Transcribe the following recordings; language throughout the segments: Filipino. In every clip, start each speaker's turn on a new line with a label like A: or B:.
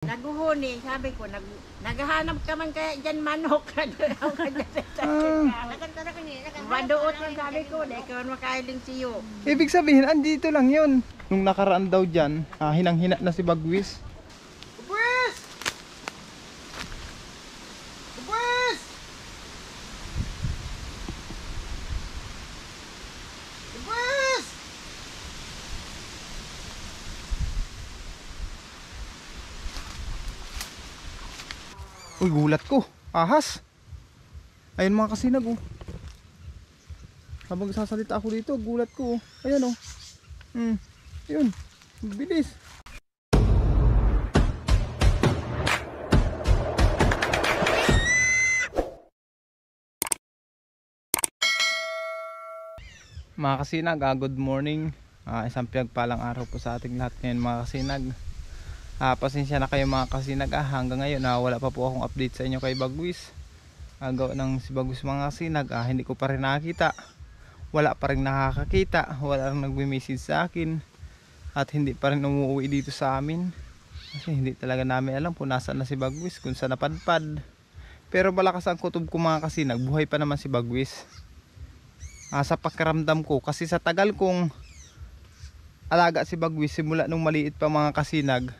A: Naguhuni, sabi ko, naghahanap ka man kaya dyan manok. Maduot lang sabi ko, dahil ka makailing siyo.
B: Ibig sabihin, andito lang yun. Nung nakaraan daw dyan, hinang-hina na si Bagwis. Bagwis! Bagwis! Bagwis! Uy, gulat ko. Ahas. Ayun mga kasinag, oh. Habang sasalita ako dito, gulat ko, oh. Ayan, oh. Ayun. Bilis. Mga kasinag, good morning. Isang pinagpalang araw po sa ating lahat ngayon mga kasinag. Pasensya na kayo mga kasinag, hanggang ngayon wala pa po akong update sa inyo kay Bagwis. Gawa ng si Bagwis mga kasinag, hindi ko pa rin nakakita. Wala pa rin nakakakita, wala rin nagme-message sa akin. At hindi pa rin umuwi dito sa amin. Kasi hindi talaga namin alam kung nasaan na si Bagwis, kung saan napadpad. Pero malakas ang kutob ko mga kasinag, buhay pa naman si Bagwis. Sa pakiramdam ko, kasi sa tagal kong alaga si Bagwis simula nung maliit pa mga kasinag,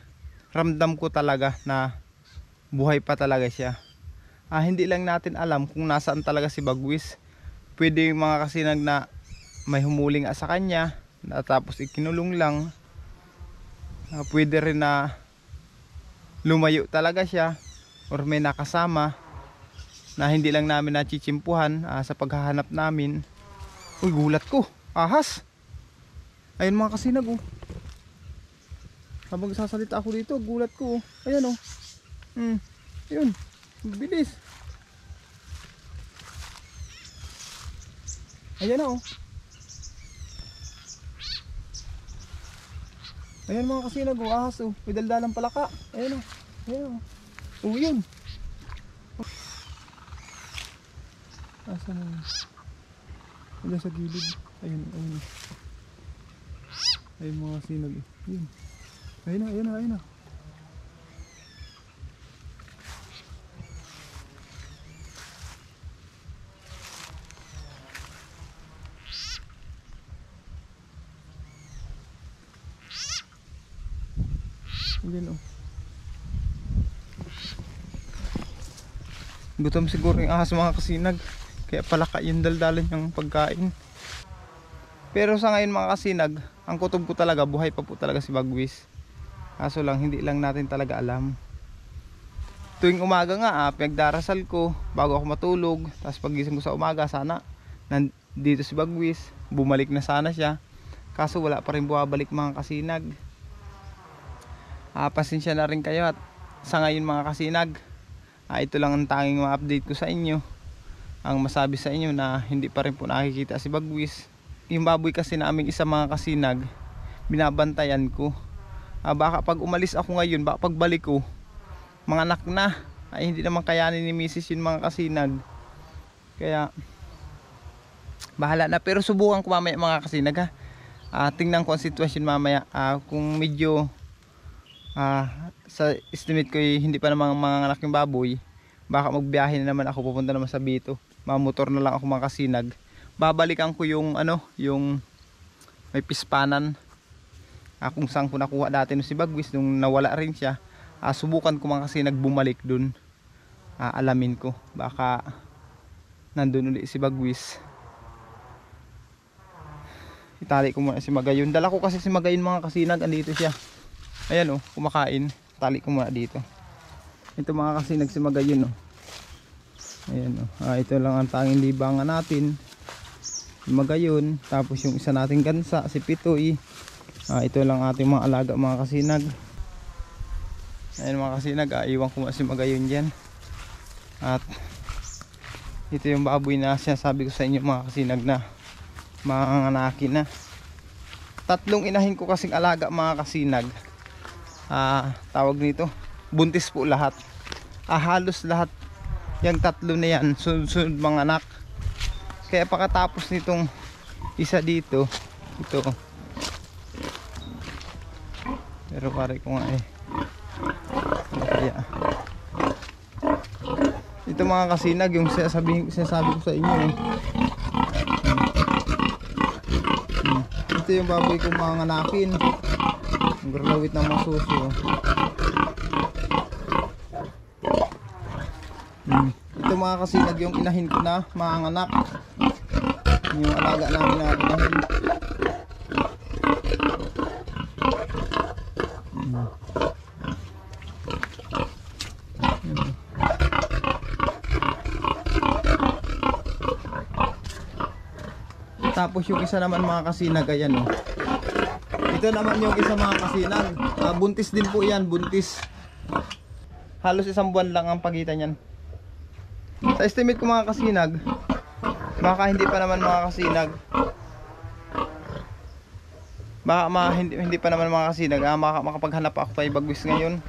B: ramdam ko talaga na buhay pa talaga siya. Hindi lang natin alam kung nasaan talaga si Bagwis. Pwede yung mga kasinag na may humuling sa kanya, tapos ikinulong lang. Pwede rin na lumayo talaga siya, or may nakasama na hindi lang namin nachichimpuhan sa paghahanap namin. Uy, gulat ko. Ahas. Ayun mga kasinag, oh. Habang sasalita ako dito, gulat ko, oh. Ayan, oh. Ayun. Bilis. Ayan na, oh. Ayan mga kasinag, oh. Ahas, oh. May daldalang palaka. Ayan, oh. Ayan, oh. Oh, yun. Asa na yun? Ayan sa gilid. Ayun, ayun. Ayun mga kasinag, eh. Ayun. Ayun na, ayun na, ayun na. Ayan, oh. Gutom siguro yung ahas mga kasinag, kaya palaka yung daldalan yung pagkain. Pero sa ngayon mga kasinag, ang kutob ko talaga, buhay pa po talaga si Bagwis. Kaso lang, hindi lang natin talaga alam. Tuwing umaga nga, pinagdarasal ko bago ako matulog. Tapos pagising ko sa umaga, sana nandito si Bagwis, bumalik na sana siya. Kaso wala pa rin bumabalik mga kasinag. Pasensya na rin kayo at sa ngayon mga kasinag, ito lang ang tanging ma-update ko sa inyo. Ang masabi sa inyo na hindi pa rin po nakikita si Bagwis. Yung baboy kasi naming isa mga kasinag, binabantayan ko. Baka pag umalis ako ngayon, baka pagbalik ko, mga anak na. Hindi naman kayanin ni Mrs. yun mga kasinag. Kaya bahala na, pero subukan ko mamaya mga kasinag, tingnan ko ang sitwasyon mamaya. Kung medyo sa estimate ko hindi pa naman mga anak yung baboy, baka magbiyahe na naman ako, pupunta naman sa Bito. Mamotor na lang ako mga kasinag. Babalikan ko yung yung may pispanan, kung saan ko nakuha dati no si Bagwis nung nawala rin siya. Subukan ko mga kasinag bumalik dun. Alamin ko, baka nandun ulit si Bagwis. Itali ko muna si Magayon. Dala ko kasi si Magayon mga kasinag, andito siya. Ayan, oh, kumakain. Tali ko muna dito. Ito mga kasinag si Magayon, oh. Ayan, oh. Ito lang ang tanging libangan natin, Magayon. Tapos yung isa nating gansa, si Pitoy. Ito lang ating mga alaga mga kasinag. Ayan mga kasinag, iwan ko si Magayon dyan. At ito yung baboy na sinasabi ko sa inyo mga kasinag na manganganak na. Tatlong inahin ko kasing alaga mga kasinag. Tawag nito, buntis po lahat. Halos lahat yung tatlo na yan sunod-sunod mga anak. Kaya pagkatapos nitong isa dito, ito, pero pare ko nga Kaya ito mga kasinag, yung sinasabi ko sa inyo eh. Ito yung baboy ko mga nganakin. Ang gulawit ng mga suso. Ito mga kasinag, yung inahin ko na mga anak. Yung alaga namin na inahin. Tapos yung isa naman mga kasinag, ayan oh. Ito naman yung isa mga kasinag. Buntis din po yan, buntis. Halos 1 buwan lang ang pagitan yan. Sa estimate ko mga kasinag, baka hindi pa naman mga kasinag. Baka hindi pa naman mga kasinag. Makapaghanap ako kay Bagwis ngayon.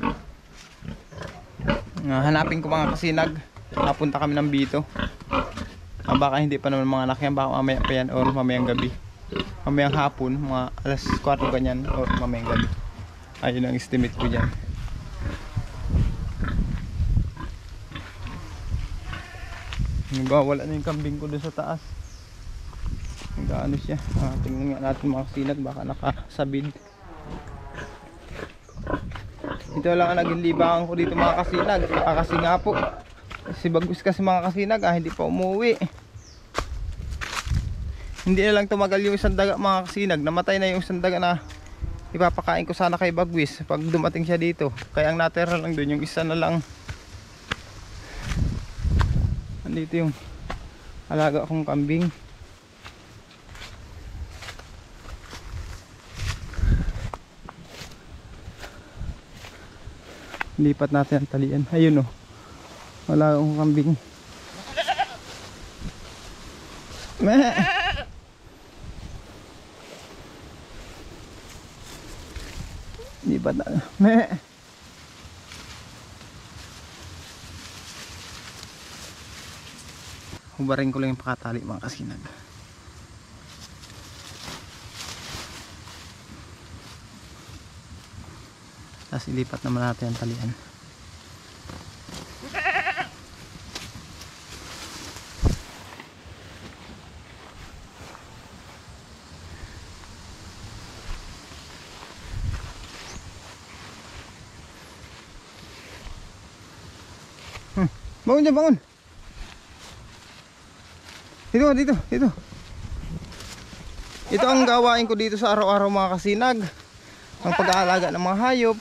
B: Hanapin ko mga kasinag. Napunta kami ng Bito. Baka hindi pa naman mga anak yan, baka mamaya pa yan or mamayang gabi, mamayang hapon, mga alas 4 ganyan or mamayang gabi. Ayun ang estimate ko dyan. Wala na yung kambing ko doon sa taas. Gaano siya. Tingnan nga natin mga kasinag, baka nakasabid. Ito lang ang naging libangan ko dito mga kasinag. Kasi nga po si Bagwis kasi mga kasinag hindi pa umuwi. Hindi na lang tumagal yung isang daga mga kasinag. Namatay na yung isang daga na ipapakain ko sana kay Bagwis pag dumating siya dito. Kaya ang natira lang doon yung isa na lang. Andito yung alaga kong kambing. Lipat natin ang talian. Ayun oh. Wala akong kambing. Meh. Lipat na. Meh. Hubarin ko lang yung pakatali mga kasinag. Tapos ilipat naman natin ang talian. Bangun dyan, bangun. Dito. Ito ang gawain ko dito sa araw-araw mga kasinag. Ang pag-aalaga ng mga hayop.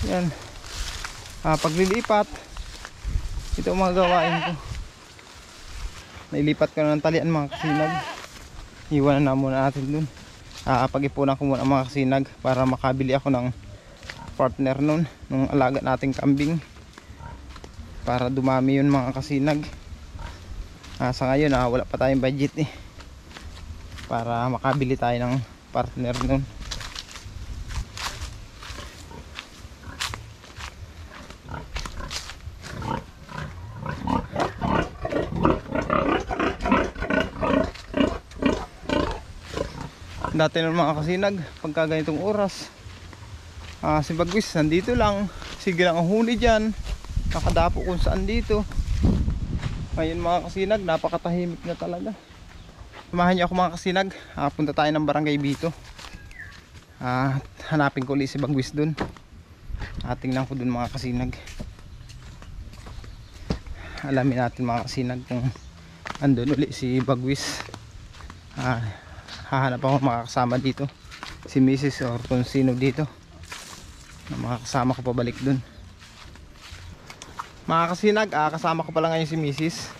B: Yan. Paglilipat. Ito ang mga gawain ko. Nailipat ko na ng talian mga kasinag. Iwanan na muna natin dun. Pag-ipunan ko muna mga kasinag para makabili ako ng partner nun, nung alaga nating kambing. Para dumami yun mga kasinag. Sa ngayon wala pa tayong budget para makabili tayo ng partner nun. Dati nun mga kasinag, pagka ganitong oras, si Bagwis nandito lang, sige lang ang huli dyan, nakadapo kung saan dito. Ngayon mga kasinag, napakatahimik na talaga. Samahan niyo ako mga kasinag, punta tayo ng Barangay Bito. Hanapin ko ulit si Bagwis dun. Tingnan ko dun mga kasinag. Alamin natin mga kasinag kung andun ulit si Bagwis. Hahanap ako mga kasama dito, si Mrs. or kung sino dito na mga kasama ko pabalik dun. Mga kasinag, kasama ko pala ngayon si Mrs.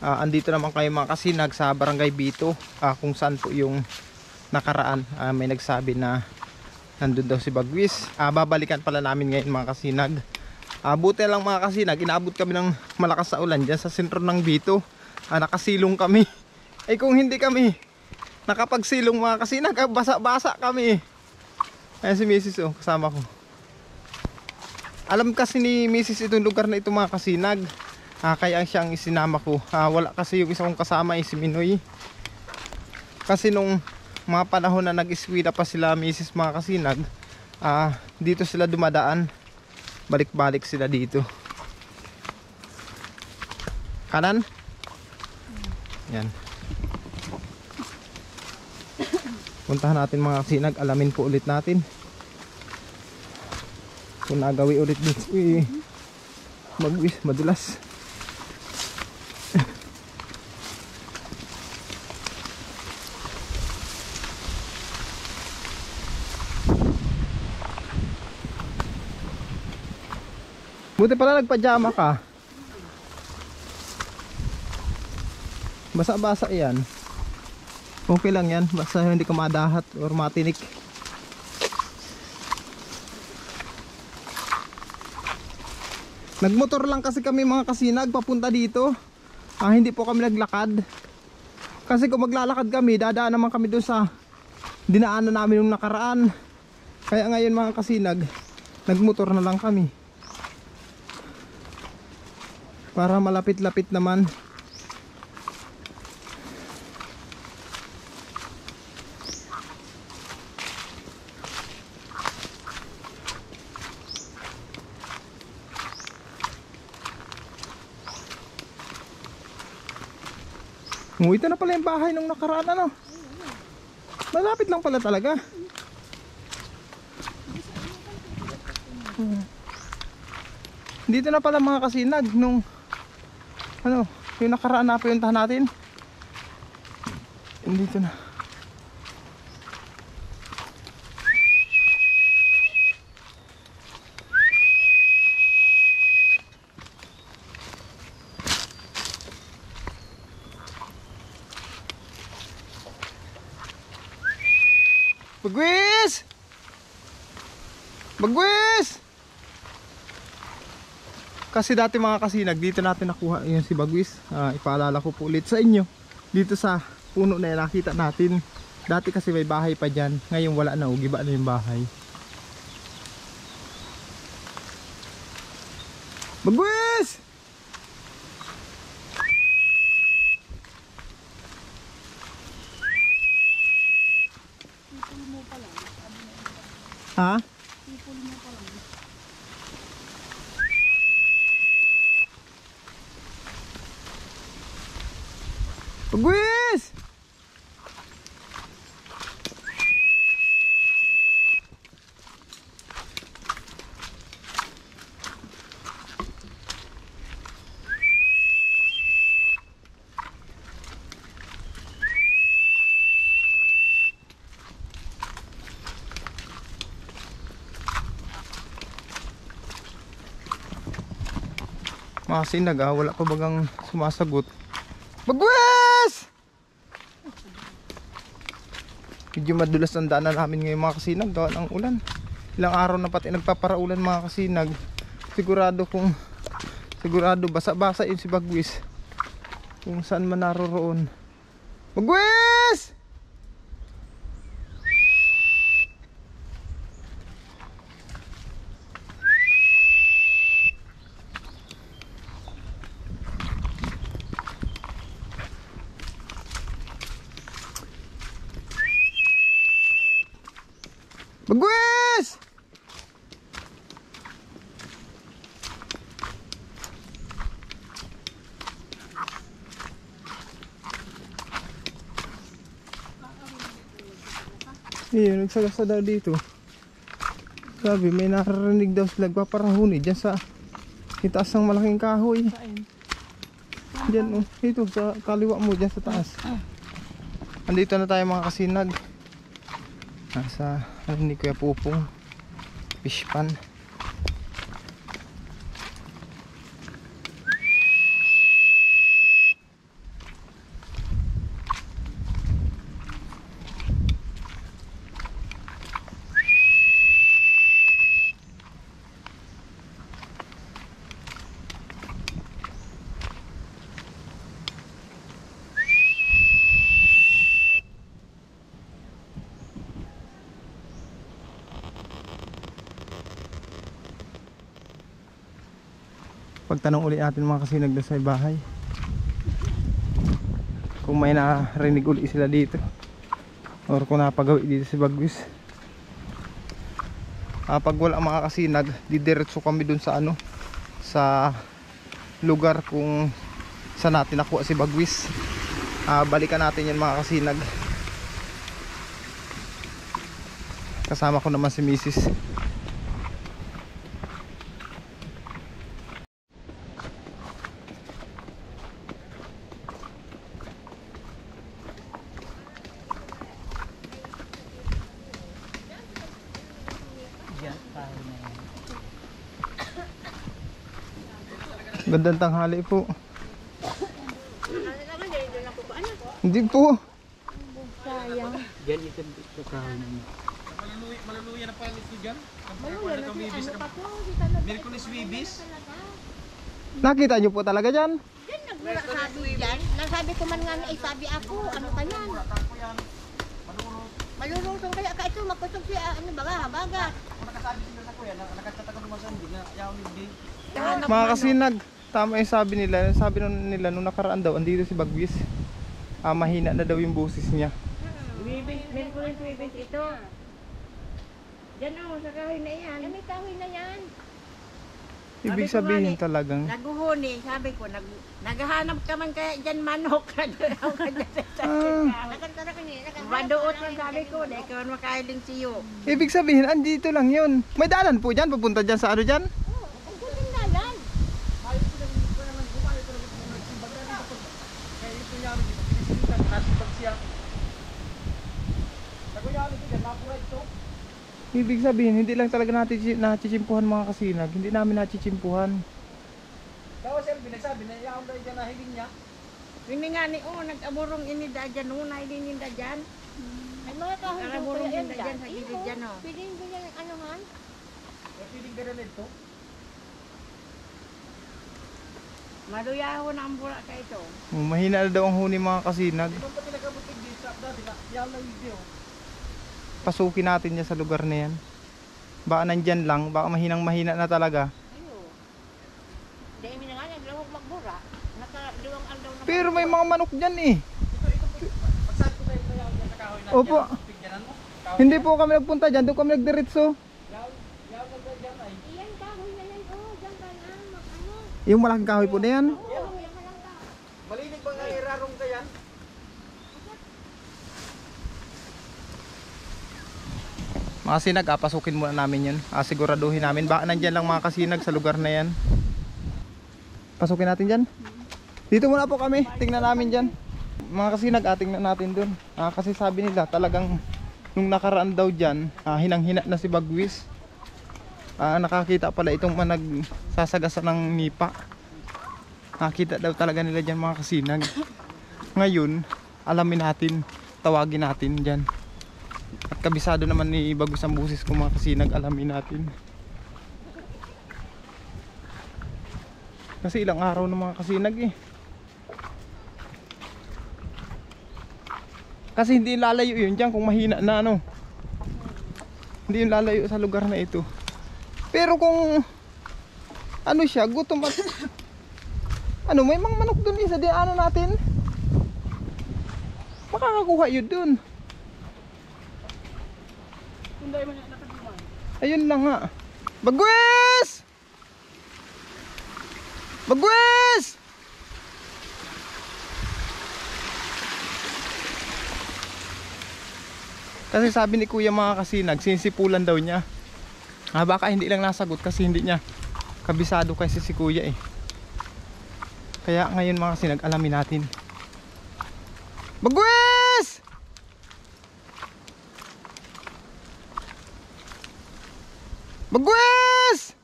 B: Andito naman kayo mga kasinag sa Barangay Bito, kung saan po yung nakaraan may nagsabi na nandun daw si Bagwis. Babalikan pala namin ngayon mga kasinag. Buti lang mga kasinag, inaabot kami ng malakas sa ulan dyan sa sentro ng Bito. Nakasilong kami. Kung hindi kami nakapagsilong mga kasinag, basa-basa kami. Ayan si Mrs. kasama ko. Alam kasi ni Mrs. itong lugar na ito mga kasinag, kaya siyang isinama ko. Wala kasi yung isang kasama si Minoy. Kasi nung mga panahon na nag-iswida pa sila Mrs. mga kasinag, dito sila dumadaan. balik-balik sila dito. Kanan? Yan. Puntahan natin mga kasinag, alamin po ulit natin kung nagawi ulit dito. Uy, magwis, madulas. Buti pala nagpajama ka. Basa-basa yan. Okay lang yan, basta hindi ka madahat or matinik. Nagmotor lang kasi kami mga kasinag papunta dito. Hindi po kami naglakad. Kasi kung maglalakad kami, dadaan naman kami doon sa dinaanan namin nung nakaraan. Kaya ngayon mga kasinag, nagmotor na lang kami. Para malapit-lapit naman. Ito na pala yung bahay nung nakaraan, ano? Malapit lang pala talaga. Dito na pala mga kasinag nung ano, yung nakaraan na pinuntahan natin. Dito na. Bagwis! Bagwis! Kasi dati mga kasinag, dito natin nakuha yun si Bagwis. Ipaalala ko po ulit sa inyo. Dito sa puno na nakita natin. Dati kasi may bahay pa dyan. Ngayon wala na, ugiba na yung bahay. Bagwis! Ha? Bagwis! Mga sinag, wala pa bagang sumasagot. Bagwis! Medyo madulas ang daanan namin ngayon mga kasinag, gawa ng ulan. Ilang araw na pati nagpaparaulan mga kasinag. Sigurado basa-basa yun si Bagwis kung saan man naroroon. Bagwis! Bagwis! Ayun, nagsagasa daw dito. Sabi, may narinig daw sila nagpaparahuni dyan sa itaas ng malaking kahoy. Dyan, ito sa kaliwa mo, dyan sa taas. Andito na tayo mga kasinag. Nasa ano ni Kuya Pupong fish pan. Pagtanong ulit natin mga kasinag doon sa bahay kung may narinig ulit sila dito or kung napagawi dito si Bagwis. Pag wala mga kasinag, didiretso kami dun sa ano, sa lugar kung saan natin nakuha si Bagwis. Balikan natin yan mga kasinag. Kasama ko naman si Mrs. Gandang tanghali po. Hindi po.
C: Sayang.
D: Diyan ito kahoy na niya.
C: Maluluya na pala nito dyan.
D: Maluya na
C: Wibis
D: ano
C: ka.
D: pa po. Di talaga.
C: Merkulis Wibis.
B: Nakita nyo po talaga dyan?
D: Diyan nagsabi dyan. Nasabi ko man nga ay sabi ako. Ano kaya? Malulutong kaya ka ito. Magkusog siya. Ano baga? Habagat.
C: Kung nakasabi sila sa kuya, nakatata ko naman sa hindi na yaw hindi.
B: Mga kasinag, tama yung sabi nila. Sabi nila nung nakaraan daw, andito si Bagwis. Mahina na daw yung boses niya.
A: Wibis, Merkulis Wibis ito. Diyan o, sa kahoy na yan.
D: Yan may kahoy na yan.
B: Ibig
A: Sabi ko
B: sabihin
A: nga ni,
B: talagang
A: Naguhuni, sabi ko, naghahanap ka man kaya dyan manok.
D: Nagkanta na kanina.
A: Maduot man sabi ko, dahil ikaw makailing siyo.
B: ibig sabihin, andito lang yun. May daanan po dyan, papunta dyan sa ano dyan.
D: Ang gandang dalan.
C: Kaya ito niya rin dito. Pinisimutan, nasibag siya. Nakuyalit ito dyan, napura ito.
B: Ibig sabihin, hindi lang talaga natin nachichimpuhan mga kasinag. Hindi namin nachichimpuhan.
C: Dawa siya, binagsabi na yaw daw dyan na hiling niya.
A: Hindi nga ni, nag-aburong inida dyan, unay din inida dyan.
D: Ay mga kahoy daw
A: Nakaburong
D: kaya yan
A: din dyan sa gilid dyan, oh.
D: Pwede yung ganyan ang anuhan.
C: May piling ka na ito.
A: Maduyaho na ang bura ka ito.
B: Mahina na daw ang huni mga kasinag.
C: Di ba pati nagkabutig dito dati na yaw na video.
B: Pasukin natin dyan sa lugar na yan. Baka nandyan lang, baka mahinang mahina na talaga.
D: Ayo. Dahil mi na nga naglawag magbura. Nakaliwang aldaw na.
B: Pero may mga manok dyan eh.
C: Pagsabi ko kayo na yaw dyan sa kahoy na
B: Opo.
C: tigyanan mo. Kahoy
B: Hindi po kami nagpunta dyan, doon kami nagdiretso.
C: yaw na dyan ay.
D: Iyan kahoy na yan. Oh, diyan ka na. Ano?
B: Yung malaking kahoy po na yan.
D: Oo, yan ka lang ka.
C: Malinig ba nga irarong ka yan?
B: Mga kasinag, pasukin muna namin yun. Siguraduhin namin, baka nandyan lang mga kasinag sa lugar na yan. Pasukin natin dyan. Dito muna po kami, tingnan namin dyan. Mga kasinag, tingnan natin dun. Kasi sabi nila talagang nung nakaraan daw dyan, hinang-hina na si Bagwis. Nakakita pala itong nagsasagasa ng nipa. Nakakita daw talaga nila dyan mga kasinag. Ngayon, alamin natin, tawagin natin dyan. At kabisado naman ni Bagwis ang busis ko mga kasinag, alamin natin. Kasi ilang araw na mga kasinag eh. Kasi hindi lalayo yun dyan kung mahina na ano. Hindi yun lalayo sa lugar na ito. Pero kung ano siya, gutom at ano, may mga manok dun isa di ano natin. Makakakuha yun dun. Ayun lang nga. Bagwis! Bagwis! Kasi sabi ni kuya mga kasinag, sinisipulan daw niya. Baka hindi lang nasagot kasi hindi niya kabisado kasi si kuya eh. Kaya ngayon mga kasinag, alamin natin. Bagwis! Bagwis!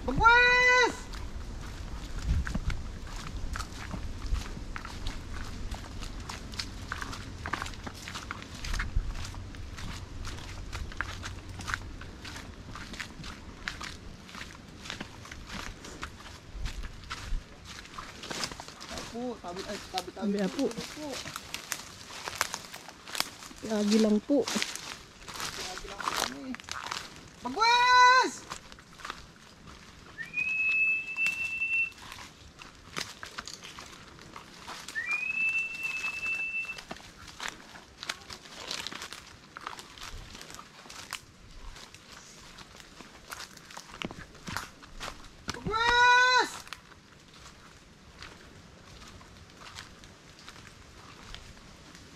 B: Bagwis! Tabi po.
D: Lagi lang po.
B: Bagwis!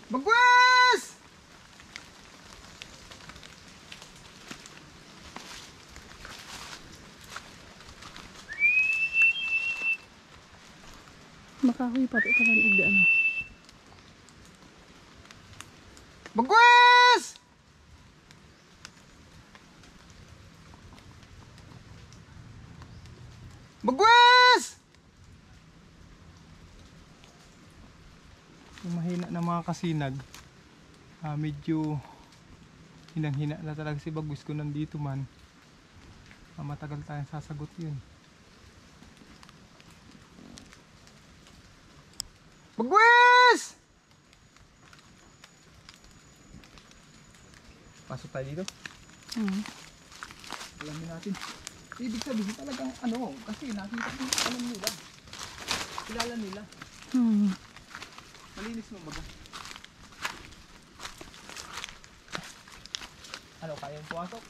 B: Bagwes!
E: Makahoy pa ito lang igda ano.
B: Bagwes! Bagwes! Yung mahina na mga kasinag, medyo hinang-hina na talaga si Bagwes kung nandito man. Matagal tayong sasagot yun. Bagwes! Pasok tayo dito. Alamin natin. Ibig sabihin talagang ano, kasi nakita ko alam nila. Kilala nila. Malinis mo baga. Ano, kayang pumasok?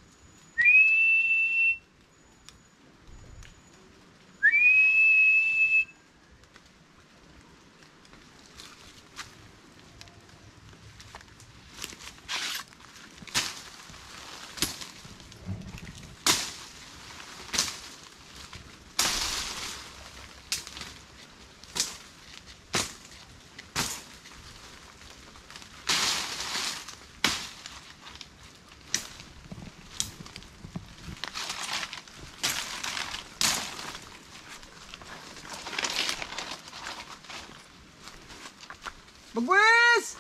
B: Bagwes! Bagwes!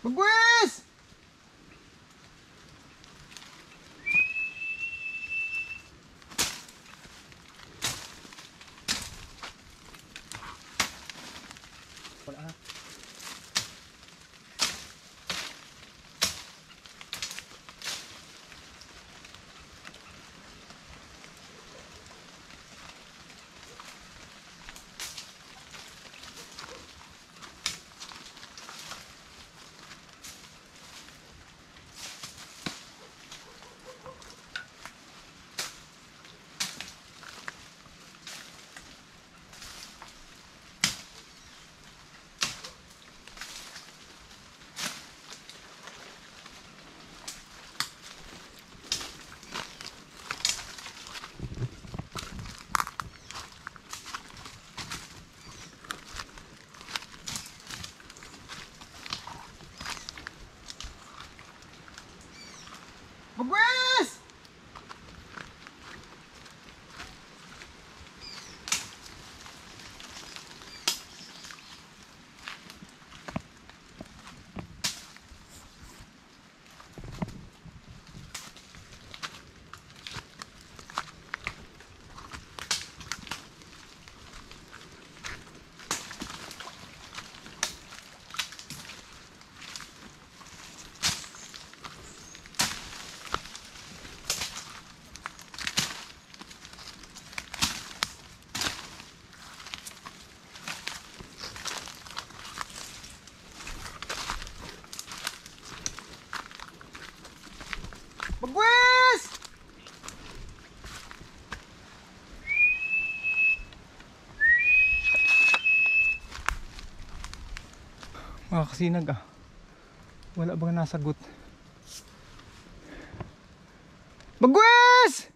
B: Bagwes! Wala ha. Bagwes! Bagwes! Mga kasinag wala bang nasagot? Bagwes!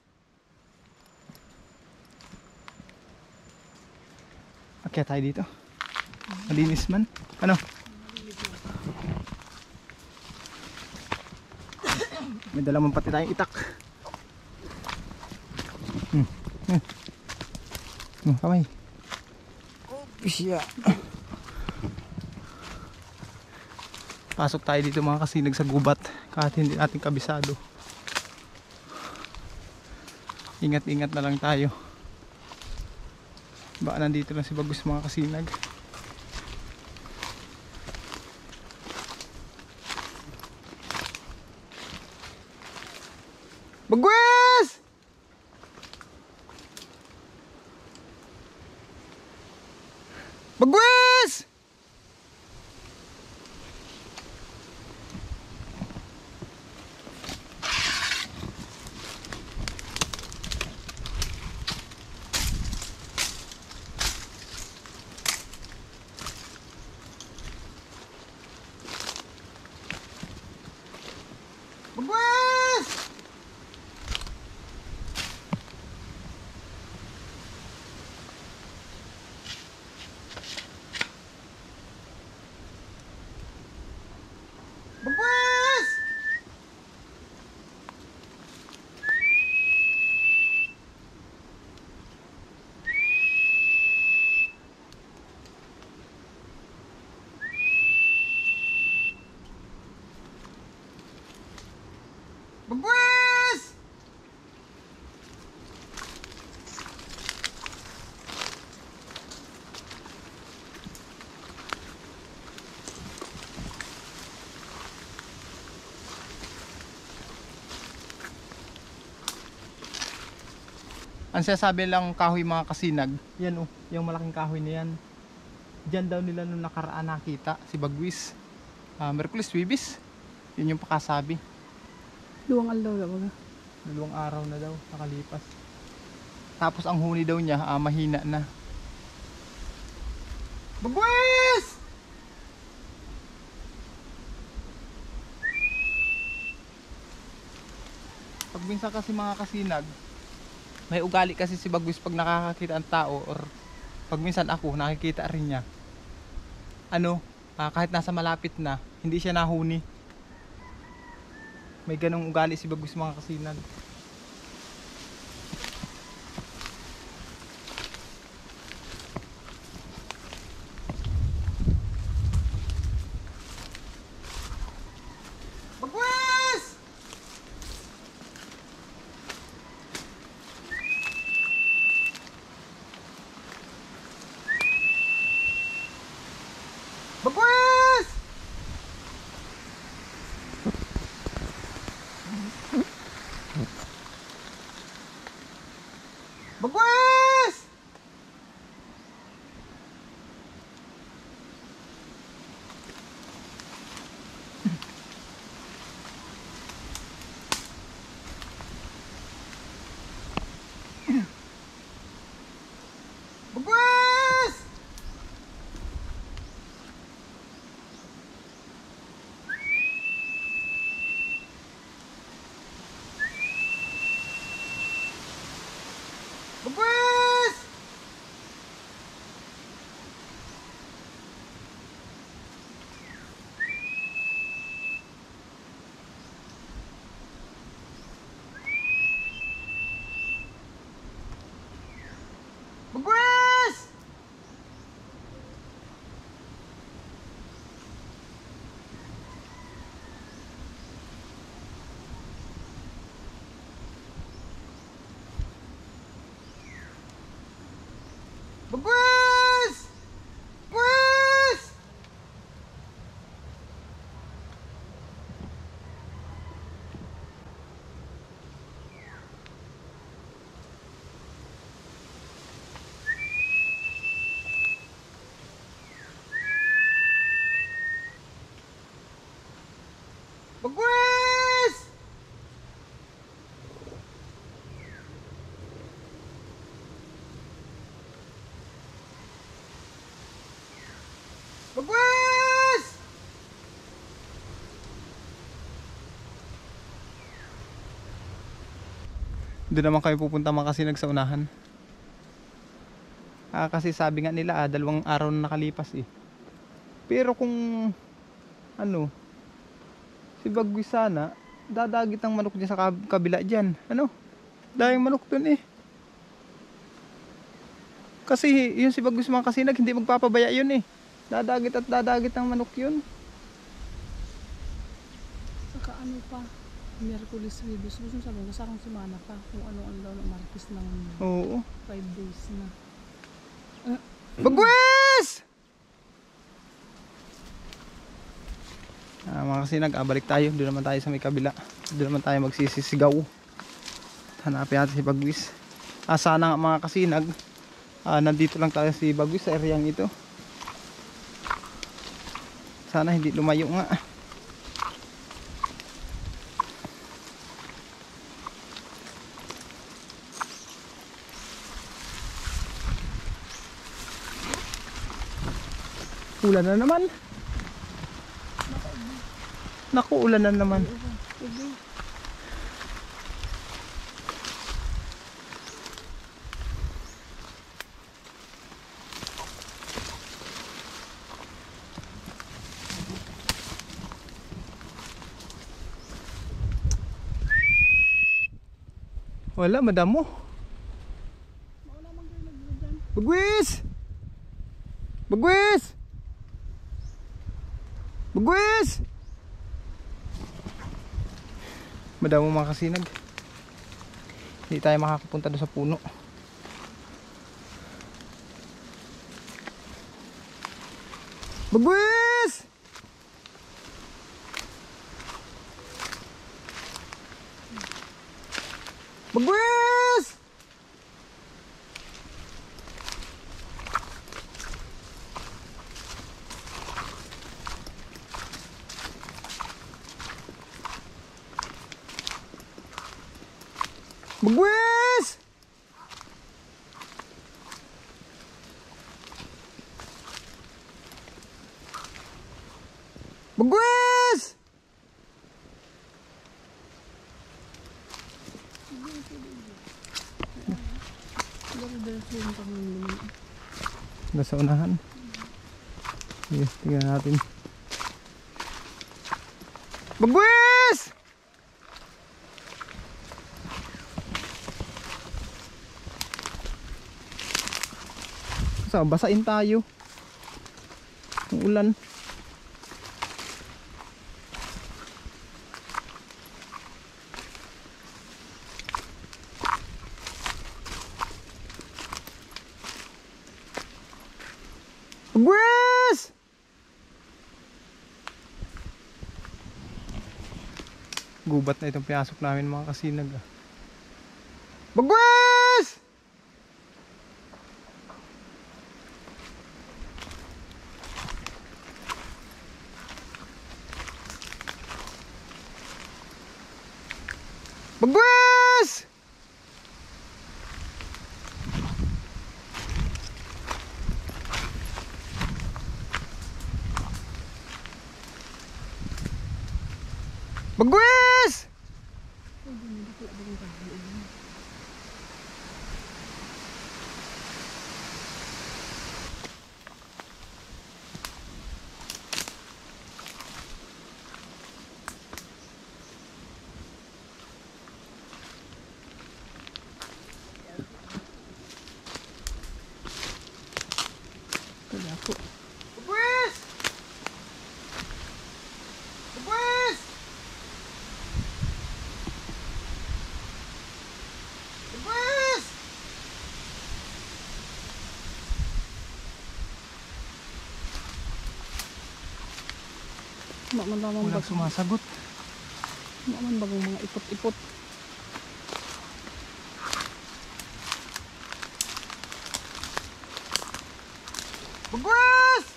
B: Akyat tayo dito. Malinis man. Ano? May dala man pati tayong itak. Kamay. Siya. Pasok tayo dito mga kasinag sa gubat kahit hindi natin kabisado. Ingat-ingat na lang tayo. Baka nandito lang si Bagwes mga kasinag. Bagwes! Bagwes! Bagwes! Bagwes! Bagwes! Ang sinasabi lang kahoy mga kasinag, yan oh, yung malaking kahoy na yan. Diyan daw nila nung nakaraan nakita si Bagwis. Merkulis, Wibis. Yun yung pakasabi.
E: Luwang aldaw na baga.
B: 2 araw na daw nakalipas. Tapos ang huni daw niya mahina na. Bagwis! Pag minsan kasi mga kasinag, may ugali kasi si Bagwis pag nakakakita ang tao or pag minsan ako nakikita rin niya. Kahit nasa malapit na, hindi siya nahuni. May ganong ugali si Bagwis mga kasinag. Bagwis! Bagwis! Bagwis! Bagwis! Bagwis! Bagwis! Bagwis! Bagwis! Bagwis! Bagwis! Doon naman kami pupunta mga kasinag sa unahan. Kasi sabi nga nila 2 araw na nakalipas eh. Pero kung si Bagwis sana dadagit ang manok dyan sa kabila dyan. Dahil manok dun eh. Kasi yun si Bagwis mga kasinag hindi magpapabaya yun eh. Dadagit at dadagit ang manok yun.
E: Saka ano pa, Miyerkules, Webes. Gusto sabi, kasarang semana pa. Kung ano-ano daw na Martes ng
B: Oo.
E: 5 days na.
B: Bagwis! Mga kasinag, balik tayo. Doon naman tayo sa may kabila. Doon naman tayo magsisisigaw. Hanapin natin si Bagwis. Sana nga mga kasinag, nandito lang tayo si Bagwis sa areang ito. Sana hindi lumayo nga. Ulan na naman. Naku, ulan na naman. Wala, madamo. Bagwis! Bagwis! Bagwis! Madamo mga kasinag. Hindi tayo makakapunta doon sa puno. Bagwis! Bagwis! Bagwis! Bagwis! Nasa unahan. Sige, tingnan natin. Bagwis! Basain tayo ng ulan. Bagwis! Gubat na itong pinasok namin mga kasinag. Bagwis! Bagwis! Bagwis! Bagwis! Bagwis! Bagwis! Walang sumasagot.
E: Naman bagang mga ipot-ipot.
B: Bagwis!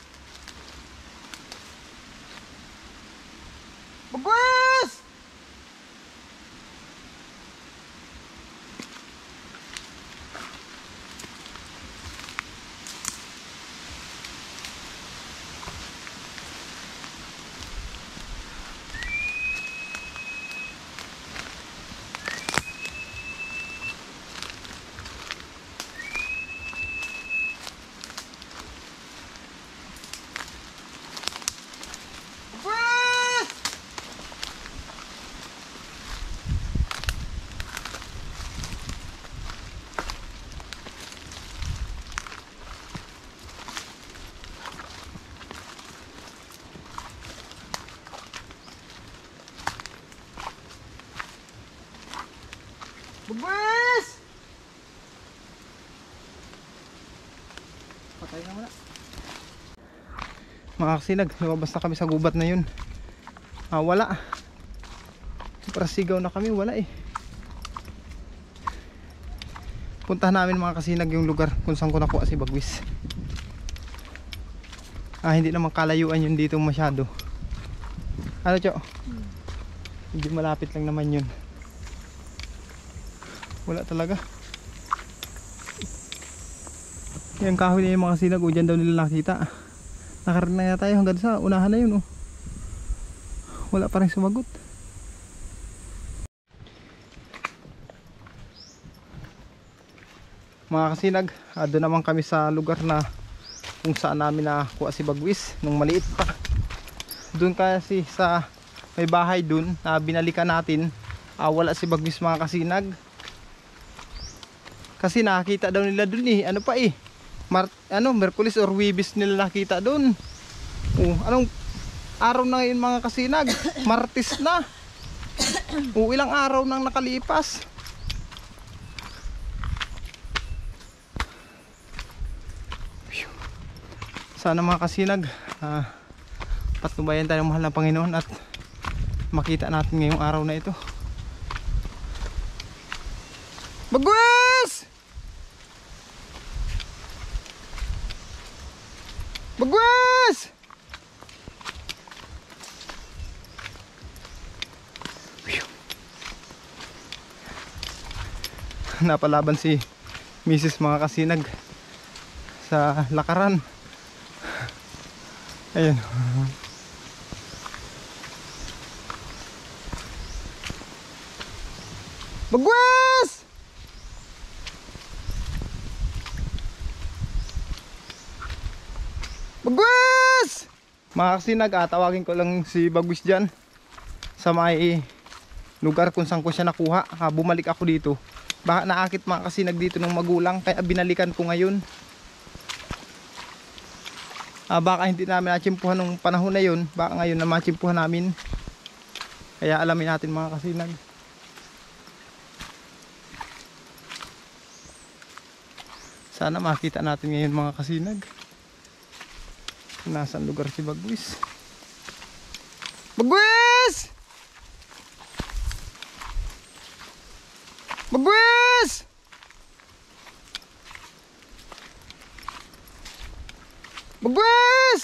B: Bagwis! Bagwis! Bagwis! Patay na muna. Mga kasinag, lumabas na kami sa gubat na yun. Wala. Para sigaw na kami, wala eh. Puntahan namin mga kasinag yung lugar kung saan ko nakuha si Bagwis. Hindi naman kalayuan yun dito masyado. Ano Cho? Hindi malapit lang naman yun. Wala talaga. Yung kahoy na yung mga kasinag, dyan daw nila nakita. Nakarating na tayo hanggang sa unahan na yun. Wala pa rin sumagot. Mga kasinag, doon naman kami sa lugar na kung saan namin nakuha si Bagwis nung maliit pa. Doon kasi sa may bahay doon na binalikan natin, wala si Bagwis mga kasinag. Kasi nakita daw nila dun eh. Ano pa eh. Merkulis or Webes nila nakita dun. Anong araw na ngayon mga kasinag? Martes na. Ilang araw nang nakalipas. Sana mga kasinag, patnubayan tayo ng mahal na Panginoon at makita natin ngayong araw na ito. Bagwes! Bagwes! Napalaban si Mrs. mga kasinag sa lakaran. Ayan. Bagwes! Bagwes! Mga kasinag, tawagin ko lang si Bagwes dyan sa may lugar kung saan ko siya nakuha. Bumalik ako dito. Baka naakit mga kasinag dito ng magulang, kaya binalikan ko ngayon. Baka hindi namin natsimpuhan nung panahon na yun. Baka ngayon na matsimpuhan namin. Kaya alamin natin mga kasinag. Sana makita natin ngayon mga kasinag. Nasaan lugar si Bagwes? Bagwes! Bagwes! Bagwes!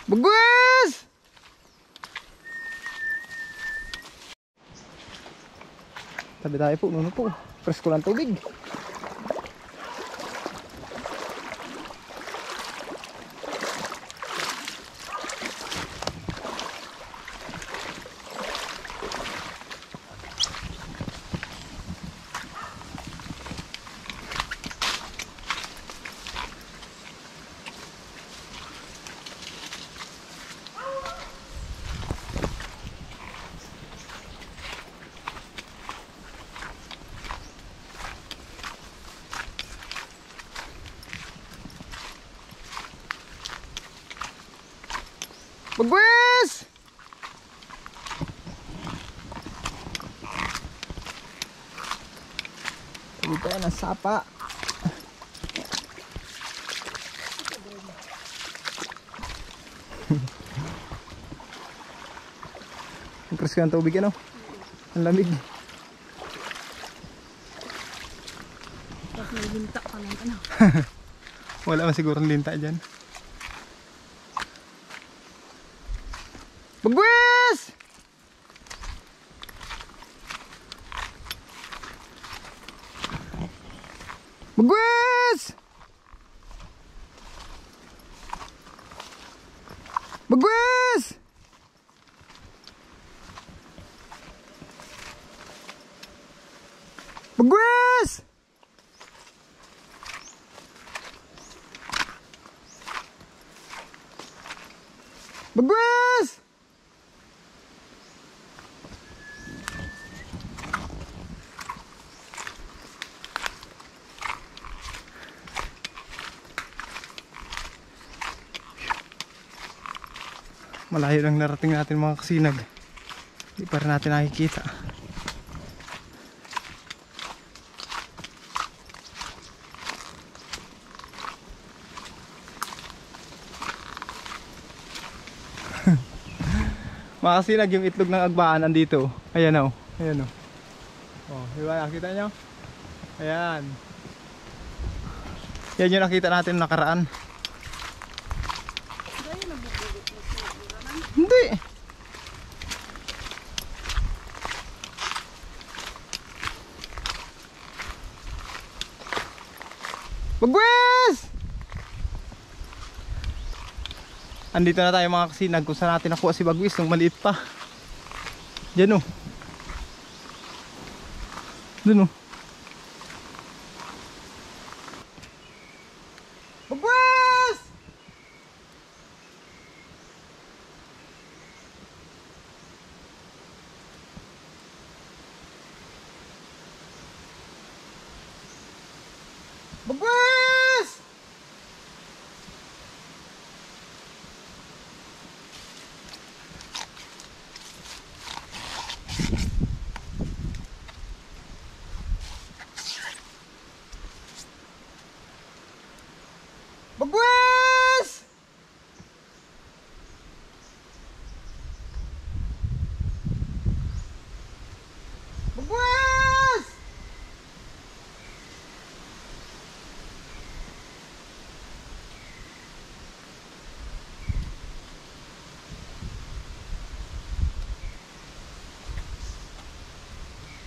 B: Bagwes! Tabi tayo po, nuno po. Presko lang tubig. Bagwes! Tabi tayo ng sapa. Ang presko ng tubig ano? Ang lamig.
E: Tapos may linta pa lang ano.
B: Wala man sigurong linta dyan. Bagwes! Bagwes! Bagwes! Bagwes! Bagwes! Malayo lang narating natin mga kasinag. Hindi pa rin natin nakikita. Mga kasinag, yung itlog ng agbaan andito. Ayan o. Ayan o. Oh, diba nakita nyo? Ayan. Yan yung nakita natin nakaraan. Hindi. Bagwes! Andito na tayo mga kasinag kung saan natin nakuha si Bagwes nung maliit pa. Diyan o. Dun o. Bagwes! Bagwes! Bagwes!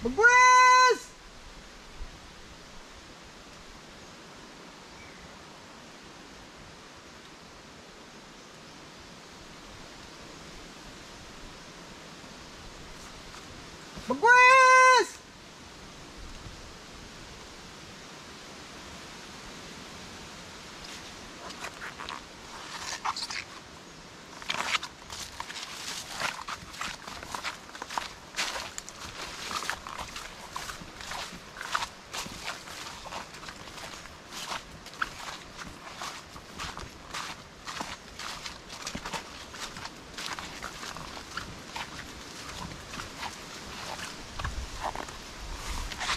B: Bagwes! Bagwes!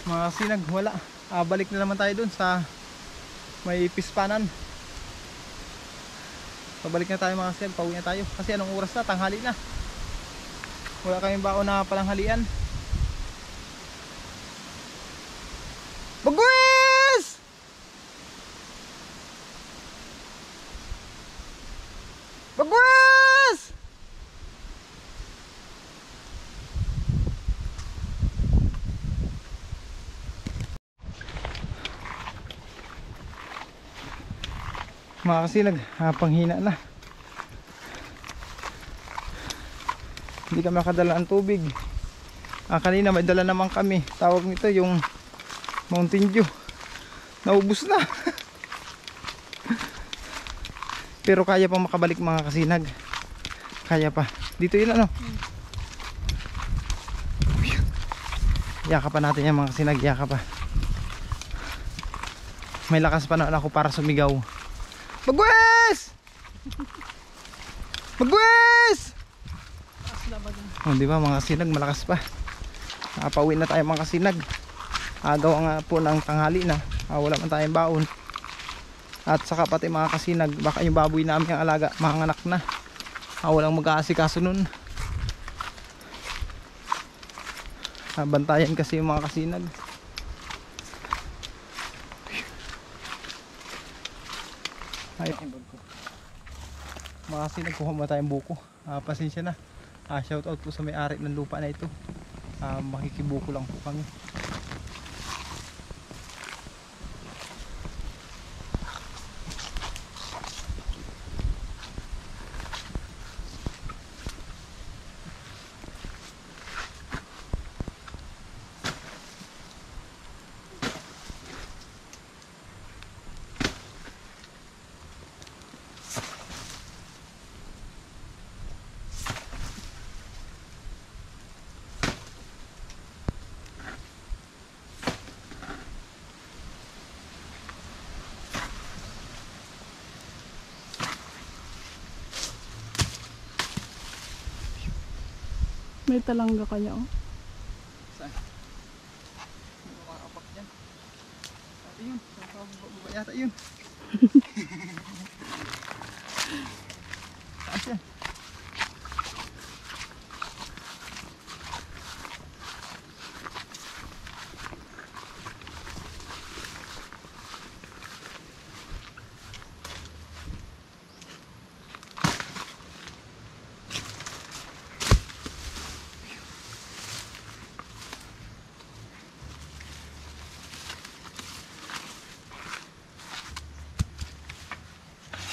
B: Mga sinag, wala. Balik na naman tayo dun sa may pispanan. Pabalik na tayo mga sinag, pauwi na tayo. Kasi anong oras na? Tanghali na. Wala kaming baon na palanghalian. Bagwes! Bagwes! Mga kasinag, panghina na. Hindi kami makadala ng tubig. Kanina may dala naman kami. Tawag nito yung Mountain Dew. Naubos na. Pero kaya pa makabalik mga kasinag. Kaya pa. Dito yun ano. Yaka pa natin yan mga kasinag. Yaka pa. May lakas pa na ako para sumigaw. Bagwes! Bagwes! Oh, di ba mga kasinag, malakas pa. Pauwi na tayo mga kasinag. Agaw nga po ng tanghali na. Wala man tayong baon. At saka pati mga kasinag, baka yung baboy namin ang alaga manganak na. Walang mag-aasikaso nun. Bantayan kasi yung mga kasinag. Ay, mga kasinag, kuha mo tayong buko. Pasensya na. Shout out po sa may-ari ng lupa na ito. Makikibuko lang po kami.
E: May talangga kaya oh.
B: Saan? Hindi ko makakapak dyan. Ate yun. Baba yata yun. Taas yan.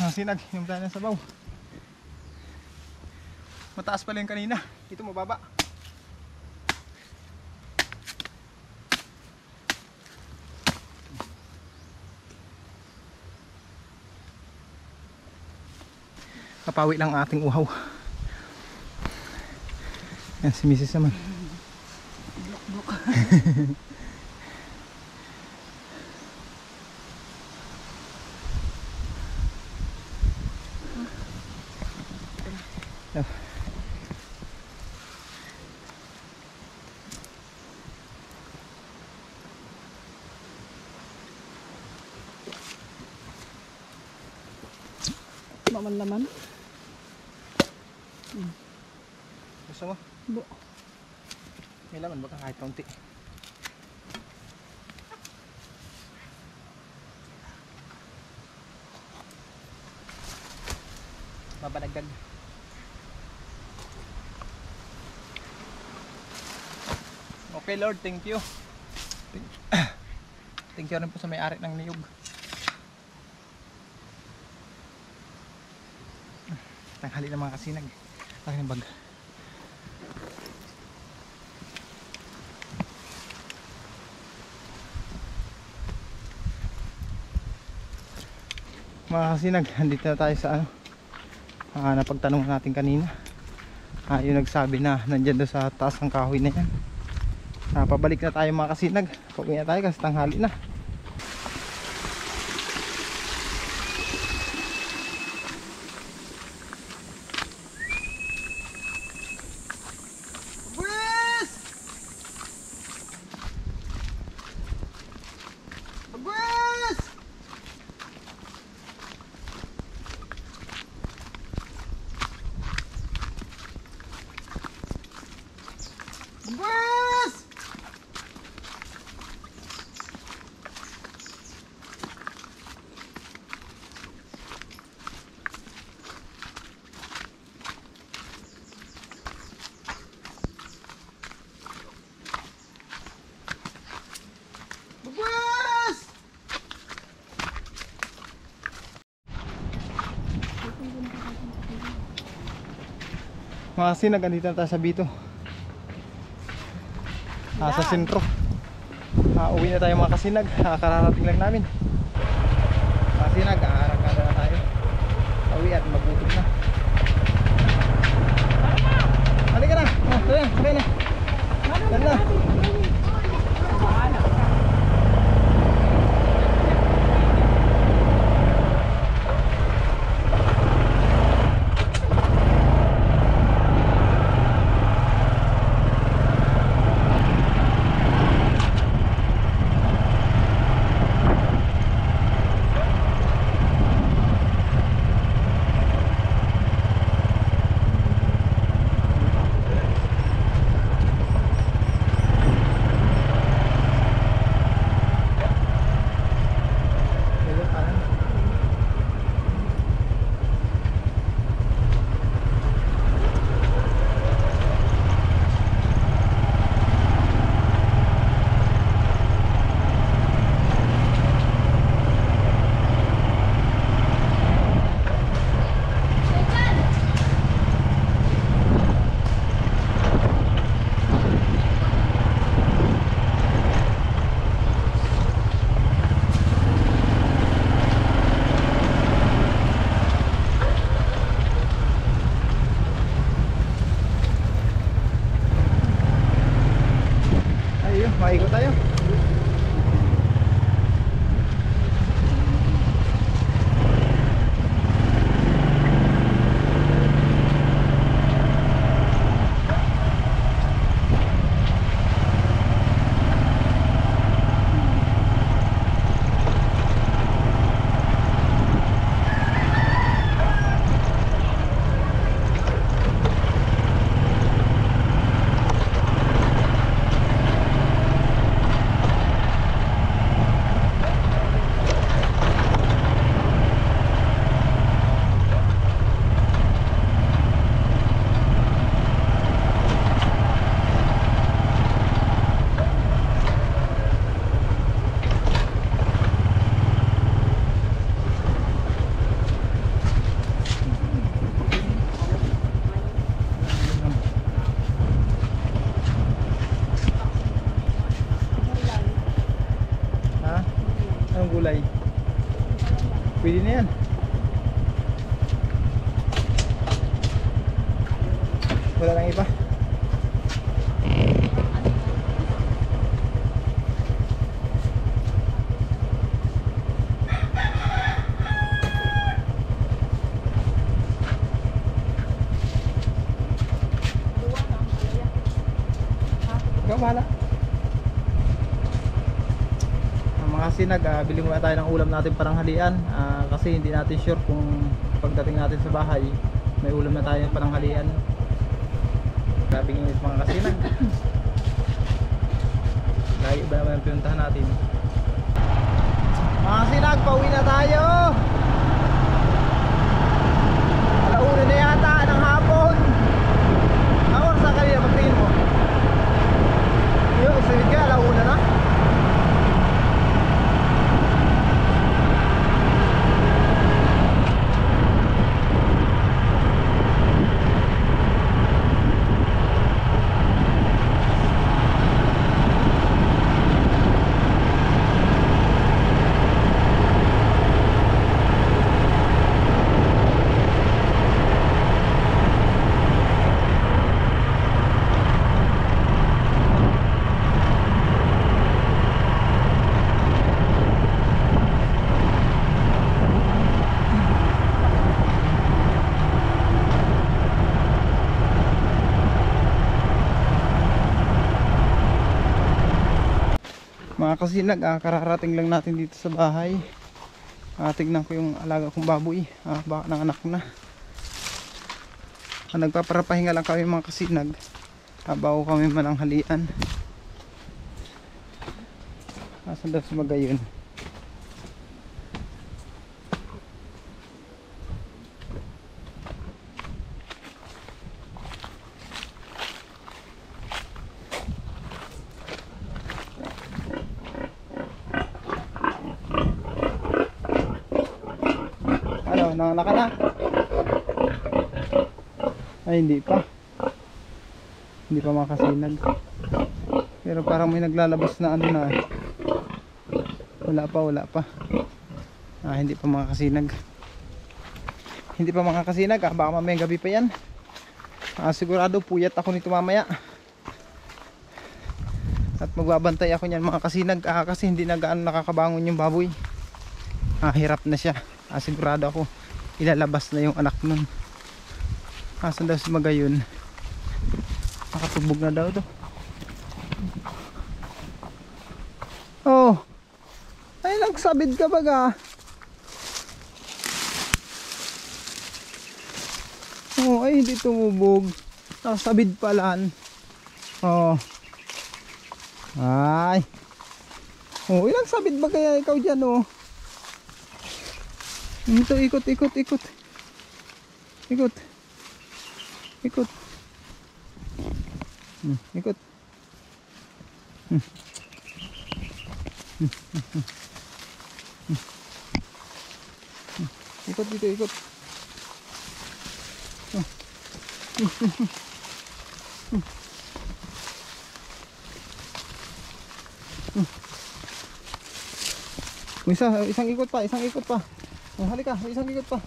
B: Sinag, yung tayo ng sabaw. Mataas pala yung kanina. Ito mababa. Kapawi lang ating uhaw. Yan si Mrs. naman.
E: Blok-blok. Wala man laman.
B: Gusto mo?
E: Bu.
B: May laman baka kahit kaunti. Mapadagdag. Okay Lord, thank you. Thank you rin po sa may-ari ng niyog. Tanghali ng mga kasinag. Laki ng bag. Mga kasinag, andito na tayo sa napagtanong natin kanina. Yung nagsabi na nandyan doon sa taas ng kahoy na yan. Pabalik na tayo mga kasinag. Pauwi na tayo kasi tanghali na. Mga kasinag, andito na tayo sa Bito. Sa sentro. Uwi na tayo mga kasinag. Kararating lang namin. Mga kasinag, arang-arang na tayo. Uwi at magutom na. Halika na. Okay na. Ganda. Maikot tayo. Anong gulay? Pwede na yan. Wala lang iba. Ikaw bahala. Mga kasinag, bili muna tayo ng ulam natin paranghalian kasi hindi natin sure kung pagdating natin sa bahay may ulam na tayo pananghalian. Grabing init mga kasinag. Lagi ba naman ang pinuntahan natin. Mga kasinag, pauwi na tayo. Alauna na yata ng hapon. Ako sa kanila pagtingin mo. Yung isawid ka, alauna na. Mga kasinag, kararating lang natin dito sa bahay. Tignan ko yung alaga kong baboy. Baka nanganak na. Nagpaparapahinga lang kami mga kasinag bago kami mananghalian. Asan daw si Magayon? Nanganak ka na? Ay hindi pa. Hindi pa makasinag. Pero parang may naglalabas na ano na. Wala pa. Hindi pa makasinag. Hindi pa makasinag. Baka mamayang gabi pa yan. Sigurado puyat ako nito mamaya. At magbabantay ako niyan mga kasinag. Kasi hindi na gaano nakakabangon yung baboy. Hirap na siya. Sigurado ako ilalabas na yung anak nun. Asan daw si Magayon? Nakatubog na daw to. Oh, ay nagsabid ka baga. Oh, ay hindi tumubog. Nakasabid palaan. Oh. Ay. Oh, ilang sabid ba kaya ikaw dyan oh? Ito, ikot. Ikot. Ikot. Ikot dito, ikot. Isang ikot pa. Halika, isang ikot pa.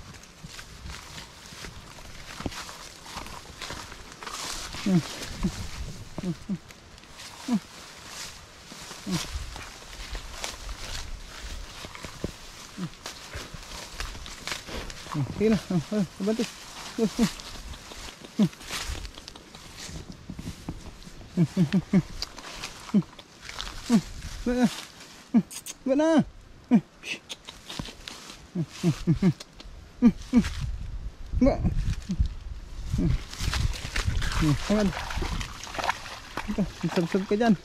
B: Sige na, banti. Bana. Ba. Ayan. Ito, sab-sab ka dyan.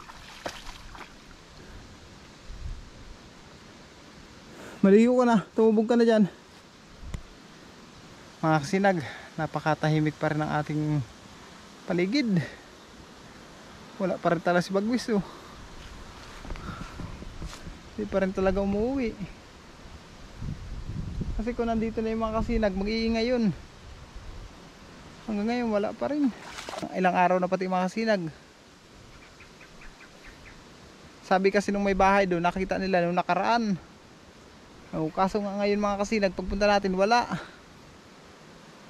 B: Maligo ka na, tumubog ka na dyan. Mga kasinag, napakatahimik pa rin ang ating paligid. Wala pa rin talaga si Bagwis oh. Hindi pa rin talaga umuwi. Kasi kung nandito na yung mga kasinag, mag-iingay yun. Hanggang ngayon wala pa rin. Ilang araw na pati mga kasinag. Sabi kasi nung may bahay doon, nakita nila nung nakaraan. Kaso nga ngayon mga kasinag, pagpunta natin wala.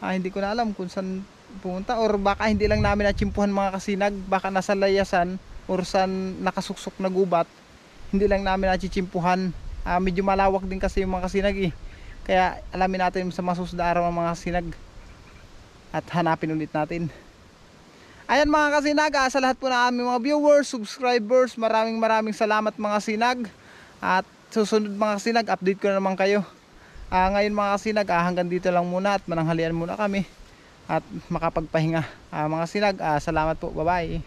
B: Hindi ko na alam kung saan pumunta, or baka hindi lang namin natsimpuhan mga kasinag. Baka nasa layasan or saan nakasuksok na gubat, hindi lang namin natsimpuhan. Medyo malawak din kasi yung mga kasinag eh. Kaya alamin natin sa masusunod na araw ang mga kasinag at hanapin ulit natin. Ayan mga kasinag, sa lahat po na aming mga viewers, subscribers, maraming salamat mga kasinag. At susunod mga kasinag, update ko na naman kayo. Ngayon mga kasinag, hanggang dito lang muna at mananghalian muna kami at makapagpahinga. Mga kasinag, salamat po, bye bye.